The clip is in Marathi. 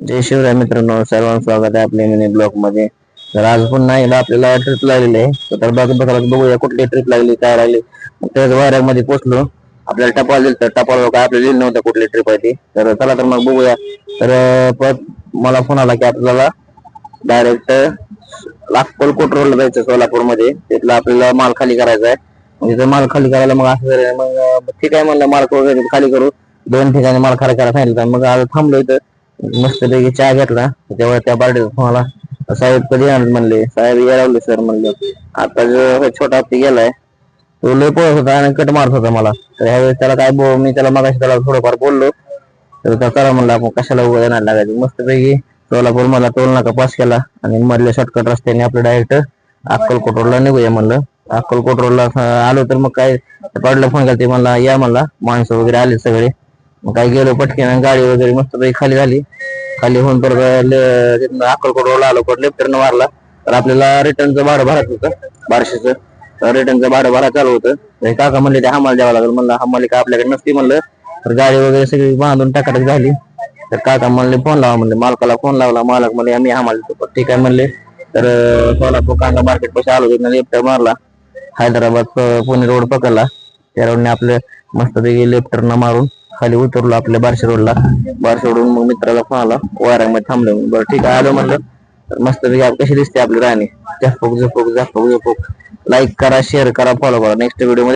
जय शिवराय मित्रांनो, सर्वांचं स्वागत आहे आपल्या मिनी ब्लॉग मध्ये. तर आज पुन्हा एकदा आपल्याला ट्रिप लागलेली आहे. तर बघूया कुठली ट्रिप लागली, काय लागली. त्याच वाऱ्यामध्ये पोहोचलो. आपल्याला टपाल दिलं, तर टपाल काय आपल्याला दिलं नव्हतं कुठली ट्रिप आहे ती. तर चला तर मग बघूया. तर परत मला फोन आला की आपल्याला डायरेक्ट अक्कलकोट रोडला जायचं सोलापूरमध्ये. तिथला आपल्याला माल खाली करायचा आहे. तिथं माल खाली करायला मग असं मग ठीक आहे म्हणलं, माल खाली करू. 2 ठिकाणी माल खाली करायला सांगितलं. मग आज थांबलो इथं, मस्त पैकी चहा घेतला. तेव्हा त्या पार्टीचा फोन, साहेब कधी येणार म्हणले. साहेब यायला सर म्हणलं. आता जो छोटा हत्ती गेलाय तो लय पळत होता आणि कट मारत होता मला. तर ह्यावेळेस त्याला काय मी त्याला मगाशी त्याला थोडंफार बोललो. तर त्याला म्हणलं आपण कशाला उभं येणार लागायचं. मस्त पैकी सोलापूर मला टोल नाका पास केला आणि मधल्या शॉर्टकट रस्त्याने आपलं डायरेक्ट अक्कलकोट रोडला निघूया म्हणलं. अक्कलकोट रोडला आलो तर मग काय पाडला फोन केला, ते म्हणला या म्हणला, माणसं वगैरे आले सगळे. मग काय गेलो पटकन, गाडी वगैरे मस्त पैकी खाली झाली. खाली होऊन परत अक्कलकोट रोडला आलो, लेफ्ट टर्न मारला. तर आपल्याला रिटर्नचं भाडं भरायचं होतं 1200चं. तर रिटर्नचं भाडं भरा चालू होतं. काका म्हणले ते हमाल द्यावं लागेल. म्हणलं हमाली का आपल्याकडे नसती म्हणलं. तर गाडी वगैरे सगळी बांधून टाकाटक झाली. तर काका म्हणले फोन लावा म्हणले, मालकाला फोन लावला. मालक म्हणले आम्ही हमाल देतो. ठीक आहे म्हणले. तर सोलापूर कांदा मार्केट पैसे आलो, तिथं लेफ्ट मारला. हैदराबाद पुणे रोड पकडला. त्या रोडने आपले मस्तपैकी लेफ्ट टर्न मारून खाली उतरलो आपल्या बार्शी रोडला. बार्शी रोडून मग मित्राला फोन आला, वाऱ्यामध्ये थांबलो. बरं ठीक आहे आलो म्हणलं. तर मस्तपैकी कशी दिसते आपली राणी. झपक झपक झपक झपक. लाईक करा, शेअर करा, फॉलो करा. Next video